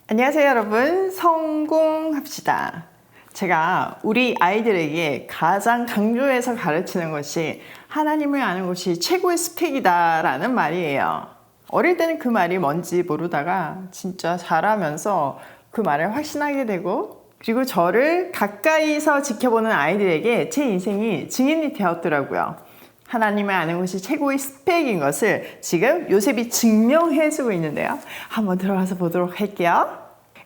안녕하세요 여러분, 성공합시다. 제가 우리 아이들에게 가장 강조해서 가르치는 것이 하나님을 아는 것이 최고의 스펙이다 라는 말이에요. 어릴 때는 그 말이 뭔지 모르다가 진짜 자라면서 그 말을 확신하게 되고, 그리고 저를 가까이서 지켜보는 아이들에게 제 인생이 증인이 되었더라고요. 하나님을 아는 것이 최고의 스펙인 것을 지금 요셉이 증명해주고 있는데요. 한번 들어가서 보도록 할게요.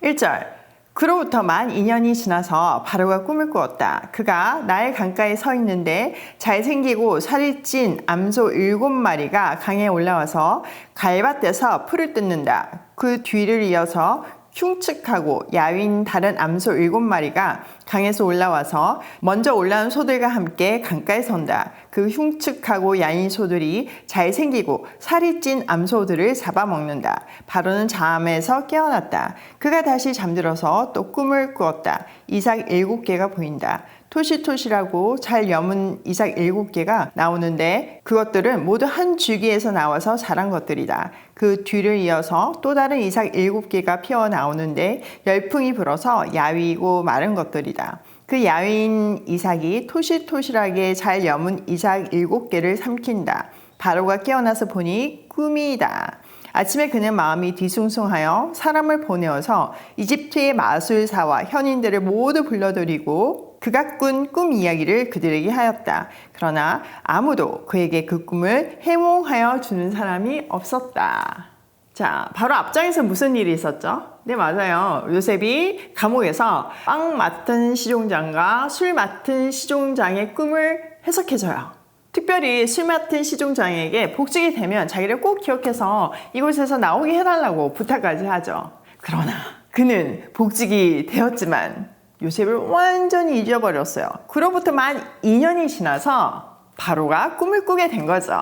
1절. 그로부터 만 2년이 지나서 바로가 꿈을 꾸었다. 그가 나의 강가에 서 있는데 잘생기고 살이 찐 암소 7마리가 강에 올라와서 갈밭에서 풀을 뜯는다. 그 뒤를 이어서 흉측하고 야윈 다른 암소 7마리가 강에서 올라와서 먼저 올라온 소들과 함께 강가에 선다. 그 흉측하고 야윈 소들이 잘생기고 살이 찐 암소들을 잡아먹는다. 바로는 잠에서 깨어났다. 그가 다시 잠들어서 또 꿈을 꾸었다. 이삭 7개가 보인다. 토실토실하고 잘 여문 이삭 7개가 나오는데 그것들은 모두 한 줄기에서 나와서 자란 것들이다. 그 뒤를 이어서 또 다른 이삭 7개가 피어나오는데 열풍이 불어서 야위고 마른 것들이다. 그 야윈 이삭이 토실토실하게 잘 여문 이삭 7개를 삼킨다. 바로가 깨어나서 보니 꿈이다. 아침에 그는 마음이 뒤숭숭하여 사람을 보내어서 이집트의 마술사와 현인들을 모두 불러들이고 그가 꾼 꿈 이야기를 그들에게 하였다. 그러나 아무도 그에게 그 꿈을 해몽하여 주는 사람이 없었다. 자, 바로 앞장에서 무슨 일이 있었죠? 네, 맞아요. 요셉이 감옥에서 빵 맡은 시종장과 술 맡은 시종장의 꿈을 해석해줘요. 특별히 술 맡은 시종장에게 복직이 되면 자기를 꼭 기억해서 이곳에서 나오게 해달라고 부탁까지 하죠. 그러나 그는 복직이 되었지만 요셉을 완전히 잊어버렸어요. 그로부터 만 2년이 지나서 바로가 꿈을 꾸게 된 거죠.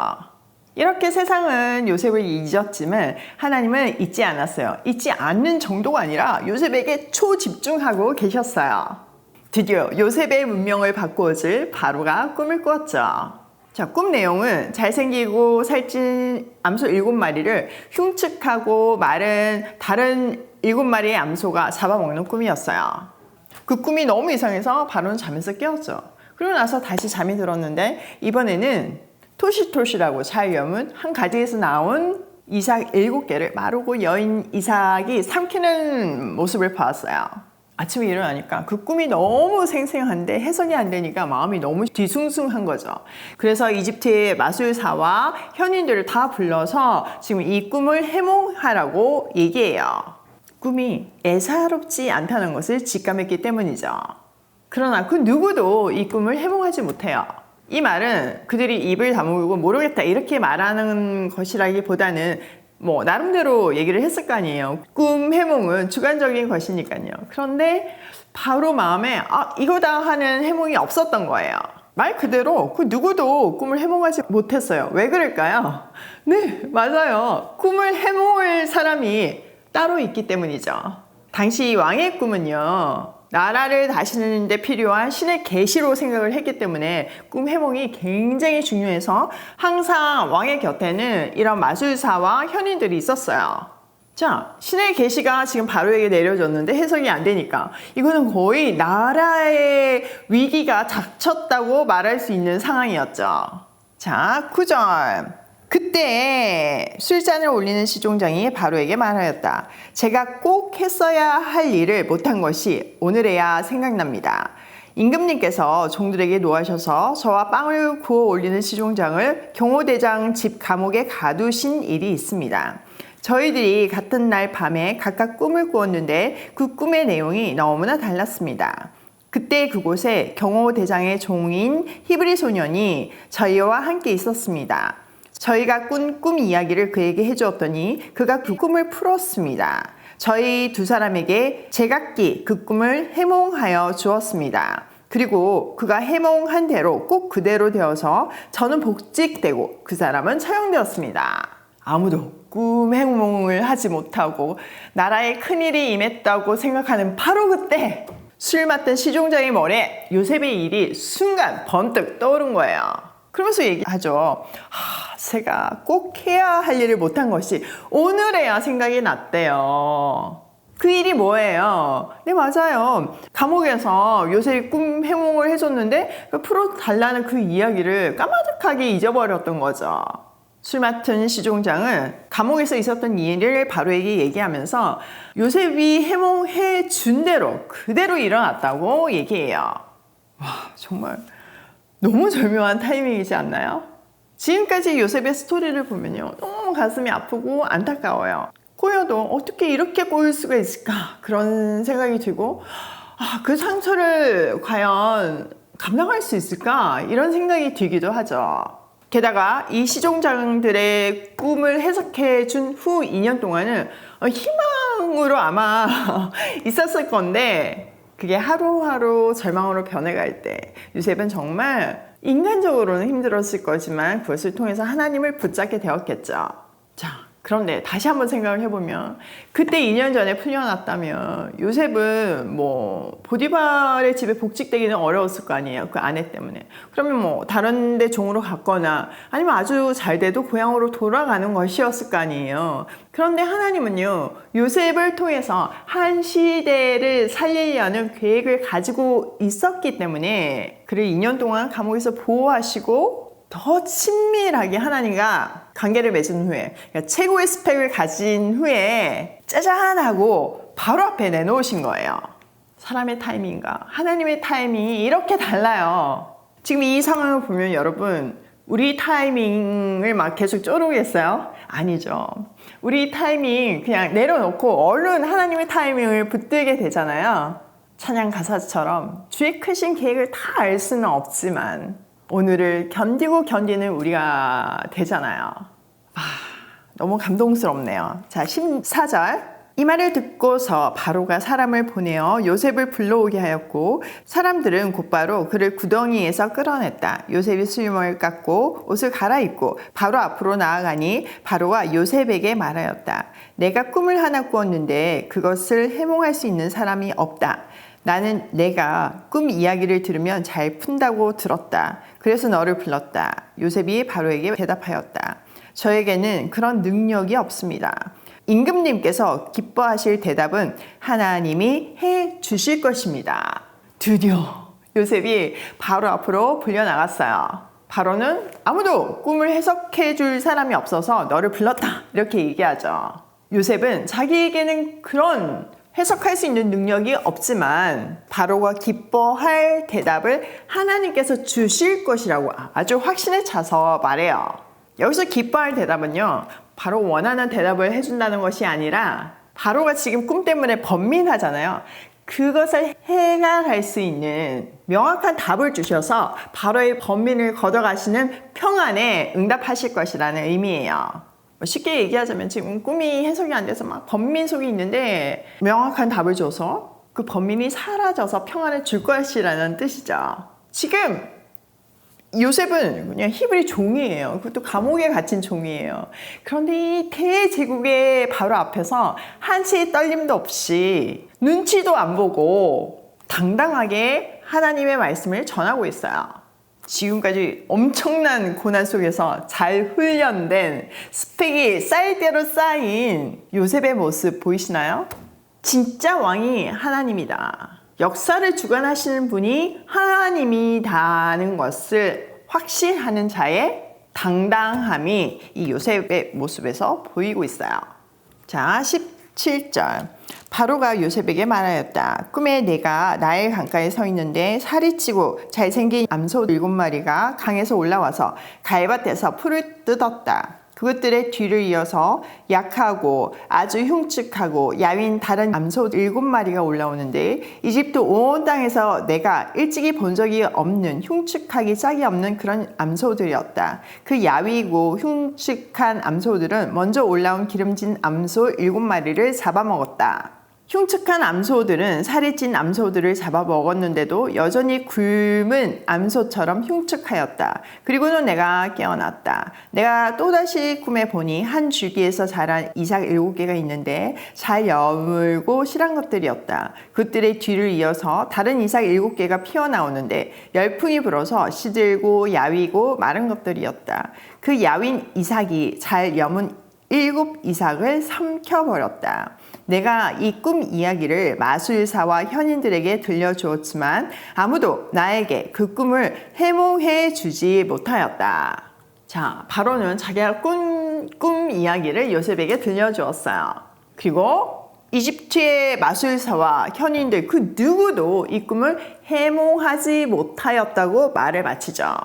이렇게 세상은 요셉을 잊었지만 하나님은 잊지 않았어요. 잊지 않는 정도가 아니라 요셉에게 초집중하고 계셨어요. 드디어 요셉의 문명을 바꾸어줄 바로가 꿈을 꾸었죠. 자, 꿈 내용은 잘생기고 살찐 암소 7마리를 흉측하고 마른 다른 7마리의 암소가 잡아먹는 꿈이었어요. 그 꿈이 너무 이상해서 바로는 잠에서 깨었죠. 그리고 나서 다시 잠이 들었는데 이번에는 토실토실하고 잘 여문 한 가지에서 나온 이삭 7개를 마르고 여인 이삭이 삼키는 모습을 봤어요. 아침에 일어나니까 그 꿈이 너무 생생한데 해석이 안 되니까 마음이 너무 뒤숭숭한 거죠. 그래서 이집트의 마술사와 현인들을 다 불러서 지금 이 꿈을 해몽하라고 얘기해요. 꿈이 애사롭지 않다는 것을 직감했기 때문이죠. 그러나 그 누구도 이 꿈을 해몽하지 못해요. 이 말은 그들이 입을 다물고 모르겠다 이렇게 말하는 것이라기보다는 나름대로 얘기를 했을 거 아니에요. 꿈 해몽은 주관적인 것이니까요. 그런데 바로 마음에 이거다 하는 해몽이 없었던 거예요. 말 그대로 그 누구도 꿈을 해몽하지 못했어요. 왜 그럴까요? 네, 맞아요. 꿈을 해몽할 사람이 따로 있기 때문이죠. 당시 왕의 꿈은요, 나라를 다스리는 데 필요한 신의 계시로 생각을 했기 때문에 꿈 해몽이 굉장히 중요해서 항상 왕의 곁에는 이런 마술사와 현인들이 있었어요. 자, 신의 계시가 지금 바로에게 내려졌는데 해석이 안 되니까 이거는 거의 나라의 위기가 닥쳤다고 말할 수 있는 상황이었죠. 자, 9절. 그때 술잔을 올리는 시종장이 바로에게 말하였다. 제가 꼭 했어야 할 일을 못한 것이 오늘에야 생각납니다. 임금님께서 종들에게 노하셔서 저와 빵을 구워 올리는 시종장을 경호대장 집 감옥에 가두신 일이 있습니다. 저희들이 같은 날 밤에 각각 꿈을 꾸었는데 그 꿈의 내용이 너무나 달랐습니다. 그때 그곳에 경호대장의 종인 히브리 소년이 저희와 함께 있었습니다. 저희가 꾼 꿈 이야기를 그에게 해주었더니 그가 그 꿈을 풀었습니다. 저희 두 사람에게 제각기 그 꿈을 해몽하여 주었습니다. 그리고 그가 해몽한 대로 꼭 그대로 되어서 저는 복직되고 그 사람은 처형되었습니다. 아무도 꿈 해몽을 하지 못하고 나라에 큰일이 임했다고 생각하는 바로 그때 술 맡은 시종장의 머리에 요셉의 일이 순간 번뜩 떠오른 거예요. 그러면서 얘기하죠. 제가 꼭 해야 할 일을 못한 것이 오늘에야 생각이 났대요. 그 일이 뭐예요? 네, 맞아요. 감옥에서 요셉이 꿈 해몽을 해줬는데 풀어달라는 그 이야기를 까마득하게 잊어버렸던 거죠. 술 맡은 시종장은 감옥에서 있었던 일을 바로에게 얘기하면서 요셉이 해몽해 준 대로 그대로 일어났다고 얘기해요. 와, 정말 너무 절묘한 타이밍이지 않나요? 지금까지 요셉의 스토리를 보면요, 너무 가슴이 아프고 안타까워요. 꼬여도 어떻게 이렇게 꼬일 수가 있을까, 그런 생각이 들고, 그 상처를 과연 감당할 수 있을까, 이런 생각이 들기도 하죠. 게다가 이 시종장들의 꿈을 해석해 준 후 2년 동안은 희망으로 아마 있었을 건데, 그게 하루하루 절망으로 변해갈 때 요셉은 정말 인간적으로는 힘들었을 거지만 그것을 통해서 하나님을 붙잡게 되었겠죠. 자, 그런데 다시 한번 생각을 해보면 그때 2년 전에 풀려났다면 요셉은 뭐 보디발의 집에 복직되기는 어려웠을 거 아니에요. 그 아내 때문에. 그러면 뭐 다른 데 종으로 갔거나 아니면 아주 잘 돼도 고향으로 돌아가는 것이었을 거 아니에요. 그런데 하나님은요, 요셉을 통해서 한 시대를 살리려는 계획을 가지고 있었기 때문에 그를 2년 동안 감옥에서 보호하시고 더 친밀하게 하나님과 관계를 맺은 후에, 그러니까 최고의 스펙을 가진 후에 짜잔 하고 바로 앞에 내놓으신 거예요. 사람의 타이밍과 하나님의 타이밍이 이렇게 달라요. 지금 이 상황을 보면 여러분, 우리 타이밍을 막 계속 쪼르겠어요? 아니죠. 우리 타이밍 그냥 내려놓고 얼른 하나님의 타이밍을 붙들게 되잖아요. 찬양 가사처럼 주의 크신 계획을 다 알 수는 없지만 오늘을 견디고 견디는 우리가 되잖아요. 너무 감동스럽네요. 자, 14절. 이 말을 듣고서 바로가 사람을 보내어 요셉을 불러오게 하였고 사람들은 곧바로 그를 구덩이에서 끌어냈다. 요셉이 수염을 깎고 옷을 갈아입고 바로 앞으로 나아가니 바로가 요셉에게 말하였다. 내가 꿈을 하나 꾸었는데 그것을 해몽할 수 있는 사람이 없다. 나는 내가 꿈 이야기를 들으면 잘 푼다고 들었다. 그래서 너를 불렀다. 요셉이 바로에게 대답하였다. 저에게는 그런 능력이 없습니다. 임금님께서 기뻐하실 대답은 하나님이 해 주실 것입니다. 드디어 요셉이 바로 앞으로 불려나갔어요. 바로는 아무도 꿈을 해석해 줄 사람이 없어서 너를 불렀다, 이렇게 얘기하죠. 요셉은 자기에게는 그런 해석할 수 있는 능력이 없지만 바로가 기뻐할 대답을 하나님께서 주실 것이라고 아주 확신에 차서 말해요. 여기서 기뻐할 대답은요, 바로 원하는 대답을 해준다는 것이 아니라 바로가 지금 꿈 때문에 번민하잖아요. 그것을 해결할 수 있는 명확한 답을 주셔서 바로의 번민을 걷어가시는 평안에 응답하실 것이라는 의미예요. 쉽게 얘기하자면 지금 꿈이 해석이 안 돼서 막 번민 속에 있는데 명확한 답을 줘서 그 번민이 사라져서 평안을 줄 것이라는 뜻이죠. 지금 요셉은 그냥 히브리 종이에요. 그것도 감옥에 갇힌 종이에요. 그런데 이 대제국의 바로 앞에서 한치의 떨림도 없이 눈치도 안 보고 당당하게 하나님의 말씀을 전하고 있어요. 지금까지 엄청난 고난 속에서 잘 훈련된 스펙이 쌓일 대로 쌓인 요셉의 모습 보이시나요? 진짜 왕이 하나님이다. 역사를 주관하시는 분이 하나님이다는 것을 확신하는 자의 당당함이 이 요셉의 모습에서 보이고 있어요. 자, 17절. 바로가 요셉에게 말하였다. 꿈에 내가 나일 강가에 서 있는데 살이 찌고 잘생긴 암소 7마리가 강에서 올라와서 가해밭에서 풀을 뜯었다. 그것들의 뒤를 이어서 약하고 아주 흉측하고 야윈 다른 암소 7마리가 올라오는데 이집트 온 땅에서 내가 일찍이 본 적이 없는 흉측하기 짝이 없는 그런 암소들이었다. 그 야위고 흉측한 암소들은 먼저 올라온 기름진 암소 7마리를 잡아먹었다. 흉측한 암소들은 살이 찐 암소들을 잡아먹었는데도 여전히 굶은 암소처럼 흉측하였다. 그리고는 내가 깨어났다. 내가 또다시 꿈에 보니 한 줄기에서 자란 이삭 7개가 있는데 잘 여물고 실한 것들이었다. 그들의 뒤를 이어서 다른 이삭 7개가 피어나오는데 열풍이 불어서 시들고 야위고 마른 것들이었다. 그 야윈 이삭이 잘 여문 일곱 이삭을 삼켜버렸다. 내가 이 꿈 이야기를 마술사와 현인들에게 들려주었지만 아무도 나에게 그 꿈을 해몽해 주지 못하였다. 자, 바로는 자기가 꿈 이야기를 요셉에게 들려주었어요. 그리고 이집트의 마술사와 현인들 그 누구도 이 꿈을 해몽하지 못하였다고 말을 마치죠.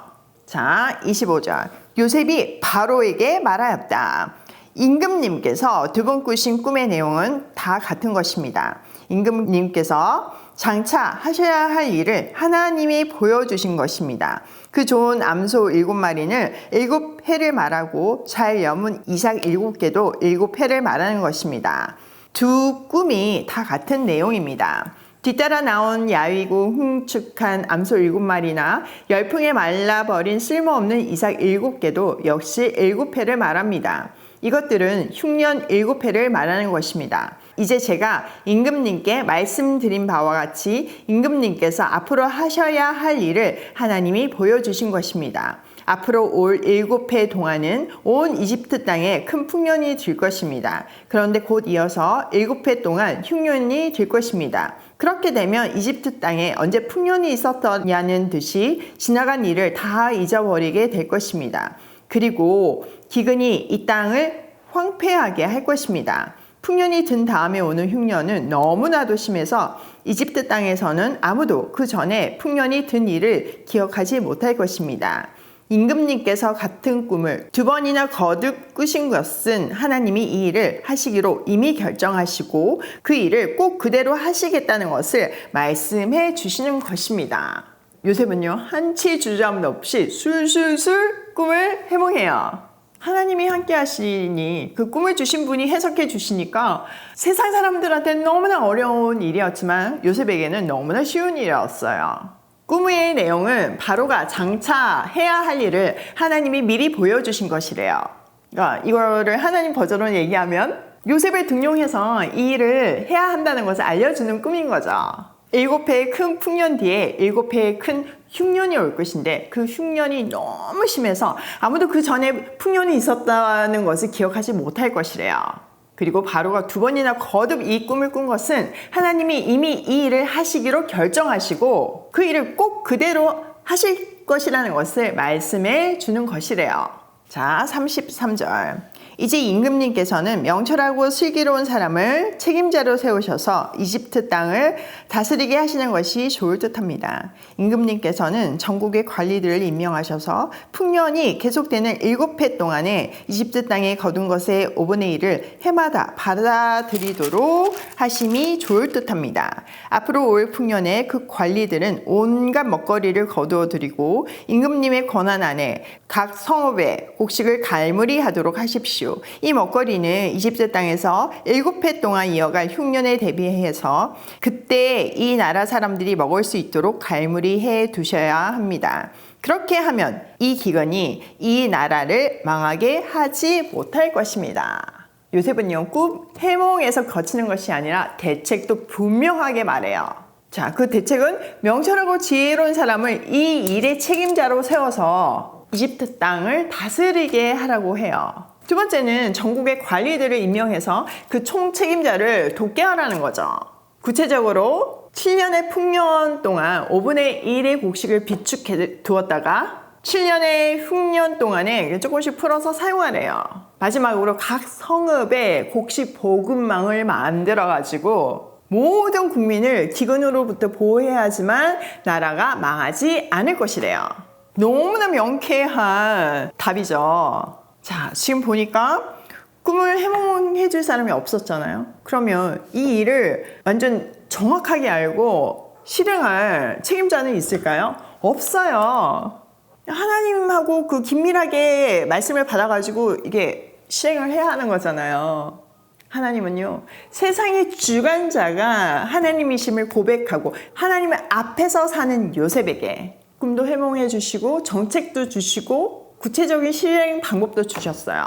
자, 25절. 요셉이 바로에게 말하였다. 임금님께서 두 번 꾸신 꿈의 내용은 다 같은 것입니다. 임금님께서 장차 하셔야 할 일을 하나님이 보여주신 것입니다. 그 좋은 암소 7마리는 7해를 말하고 잘 여문 이삭 7개도 7해를 말하는 것입니다. 두 꿈이 다 같은 내용입니다. 뒤따라 나온 야위고 흉측한 암소 7마리나 열풍에 말라버린 쓸모없는 이삭 7개도 역시 7해를 말합니다. 이것들은 흉년 7해를 말하는 것입니다. 이제 제가 임금님께 말씀드린 바와 같이 임금님께서 앞으로 하셔야 할 일을 하나님이 보여주신 것입니다. 앞으로 올 7해 동안은 온 이집트 땅에 큰 풍년이 들 것입니다. 그런데 곧 이어서 7해 동안 흉년이 들 것입니다. 그렇게 되면 이집트 땅에 언제 풍년이 있었더냐는 듯이 지나간 일을 다 잊어버리게 될 것입니다. 그리고 기근이 이 땅을 황폐하게 할 것입니다. 풍년이 든 다음에 오는 흉년은 너무나도 심해서 이집트 땅에서는 아무도 그 전에 풍년이 든 일을 기억하지 못할 것입니다. 임금님께서 같은 꿈을 두 번이나 거듭 꾸신 것은 하나님이 이 일을 하시기로 이미 결정하시고 그 일을 꼭 그대로 하시겠다는 것을 말씀해 주시는 것입니다. 요셉은요, 한치 주저함 없이 술술술 꿈을 해몽해요. 하나님이 함께 하시니 그 꿈을 주신 분이 해석해 주시니까 세상 사람들한테는 너무나 어려운 일이었지만 요셉에게는 너무나 쉬운 일이었어요. 꿈의 내용은 바로가 장차 해야 할 일을 하나님이 미리 보여주신 것이래요. 그러니까 이거를 하나님 버전으로 얘기하면 요셉을 등용해서 이 일을 해야 한다는 것을 알려주는 꿈인 거죠. 7해의 큰 풍년 뒤에 7해의 큰 흉년이 올 것인데 그 흉년이 너무 심해서 아무도 그 전에 풍년이 있었다는 것을 기억하지 못할 것이래요. 그리고 바로가 두 번이나 거듭 이 꿈을 꾼 것은 하나님이 이미 이 일을 하시기로 결정하시고 그 일을 꼭 그대로 하실 것이라는 것을 말씀해 주는 것이래요. 자, 33절. 이제 임금님께서는 명철하고 슬기로운 사람을 책임자로 세우셔서 이집트 땅을 다스리게 하시는 것이 좋을 듯합니다. 임금님께서는 전국의 관리들을 임명하셔서 풍년이 계속되는 7해 동안에 이집트 땅에 거둔 것의 5분의 1을 해마다 받아들이도록 하심이 좋을 듯합니다. 앞으로 올 풍년에 그 관리들은 온갖 먹거리를 거두어 드리고 임금님의 권한 안에 각 성읍에 곡식을 갈무리하도록 하십시오. 이 먹거리는 이집트 땅에서 7해 동안 이어갈 흉년에 대비해서 그때 이 나라 사람들이 먹을 수 있도록 갈무리해 두셔야 합니다. 그렇게 하면 이 기근이 이 나라를 망하게 하지 못할 것입니다. 요셉은요, 꿈 해몽에서 거치는 것이 아니라 대책도 분명하게 말해요. 자, 그 대책은 명철하고 지혜로운 사람을 이 일의 책임자로 세워서 이집트 땅을 다스리게 하라고 해요. 두 번째는 전국의 관리들을 임명해서 그 총책임자를 돕게 하라는 거죠. 구체적으로 7년의 풍년 동안 5분의 1의 곡식을 비축해 두었다가 7년의 흉년 동안에 조금씩 풀어서 사용하래요. 마지막으로 각 성읍에 곡식 보급망을 만들어가지고 모든 국민을 기근으로부터 보호해야 하지만 나라가 망하지 않을 것이래요. 너무나 명쾌한 답이죠. 자, 지금 보니까 꿈을 해몽해 줄 사람이 없었잖아요. 그러면 이 일을 완전 정확하게 알고 실행할 책임자는 있을까요? 없어요. 하나님하고 그 긴밀하게 말씀을 받아가지고 이게 실행을 해야 하는 거잖아요. 하나님은요, 세상의 주관자가 하나님이심을 고백하고 하나님 앞에서 사는 요셉에게 꿈도 해몽해 주시고 정책도 주시고 구체적인 실행 방법도 주셨어요.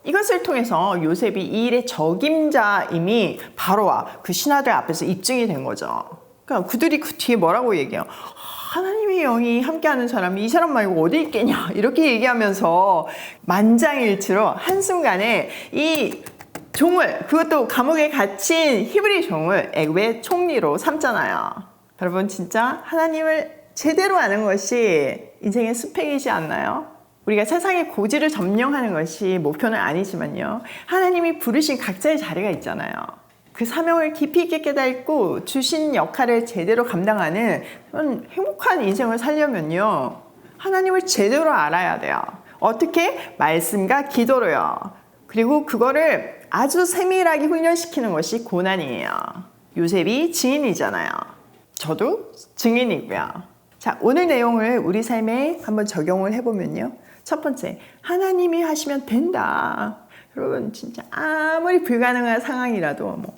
이것을 통해서 요셉이 이 일의 적임자임이 바로와 그 신하들 앞에서 입증이 된 거죠. 그러니까 그들이 그 뒤에 뭐라고 얘기해요? 하나님의 영이 함께하는 사람이 이 사람 말고 어디 있겠냐 이렇게 얘기하면서 만장일치로 한순간에 이 종을, 그것도 감옥에 갇힌 히브리 종을 애굽의 총리로 삼잖아요. 여러분, 진짜 하나님을 제대로 아는 것이 인생의 스펙이지 않나요? 우리가 세상의 고지를 점령하는 것이 목표는 아니지만요, 하나님이 부르신 각자의 자리가 있잖아요. 그 사명을 깊이 있게 깨닫고 주신 역할을 제대로 감당하는 그런 행복한 인생을 살려면요, 하나님을 제대로 알아야 돼요. 어떻게? 말씀과 기도로요. 그리고 그거를 아주 세밀하게 훈련시키는 것이 고난이에요. 요셉이 증인이잖아요. 저도 증인이고요. 자, 오늘 내용을 우리 삶에 한번 적용을 해보면요, 첫 번째, 하나님이 하시면 된다. 여러분, 진짜 아무리 불가능한 상황이라도, 뭐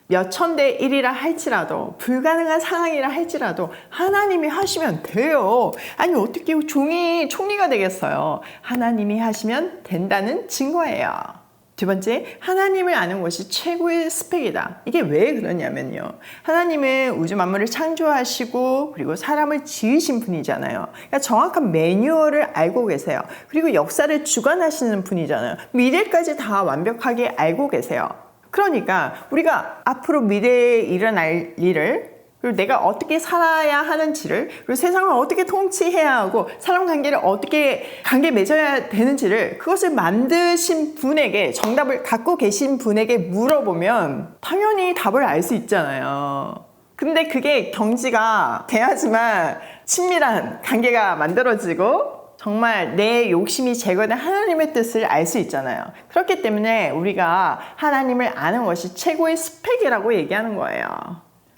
몇천 대 1이라 할지라도, 불가능한 상황이라 할지라도 하나님이 하시면 돼요. 아니, 어떻게 종이 총리가 되겠어요? 하나님이 하시면 된다는 증거예요. 두 번째, 하나님을 아는 것이 최고의 스펙이다. 이게 왜 그러냐면요, 하나님은 우주 만물을 창조하시고 그리고 사람을 지으신 분이잖아요. 그러니까 정확한 매뉴얼을 알고 계세요. 그리고 역사를 주관하시는 분이잖아요. 미래까지 다 완벽하게 알고 계세요. 그러니까 우리가 앞으로 미래에 일어날 일을, 그리고 내가 어떻게 살아야 하는지를, 그리고 세상을 어떻게 통치해야 하고 사람 관계를 어떻게 관계 맺어야 되는지를, 그것을 만드신 분에게, 정답을 갖고 계신 분에게 물어보면 당연히 답을 알 수 있잖아요. 근데 그게 경지가 돼야지만 친밀한 관계가 만들어지고 정말 내 욕심이 제거된 하나님의 뜻을 알 수 있잖아요. 그렇기 때문에 우리가 하나님을 아는 것이 최고의 스펙이라고 얘기하는 거예요.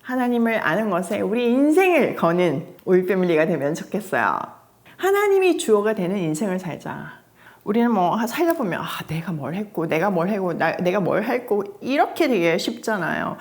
하나님을 아는 것에 우리 인생을 거는 올패밀리가 되면 좋겠어요. 하나님이 주어가 되는 인생을 살자. 우리는 뭐 살다 보면 내가 뭘 했고 내가 뭘 했고 이렇게 되게 쉽잖아요.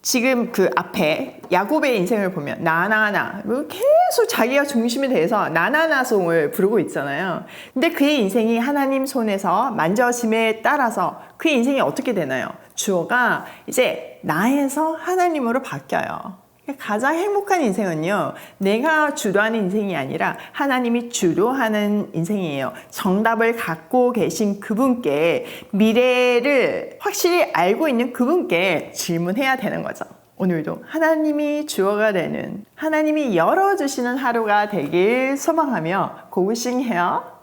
지금 그 앞에 야곱의 인생을 보면 나나나, 계속 자기가 중심이 돼서 나나나송을 부르고 있잖아요. 근데 그의 인생이 하나님 손에서 만져짐에 따라서 그의 인생이 어떻게 되나요? 주어가 이제 나에서 하나님으로 바뀌어요. 가장 행복한 인생은요, 내가 주도하는 인생이 아니라 하나님이 주도하는 인생이에요. 정답을 갖고 계신 그분께, 미래를 확실히 알고 있는 그분께 질문해야 되는 거죠. 오늘도 하나님이 주어가 되는, 하나님이 열어주시는 하루가 되길 소망하며 고고싱해요.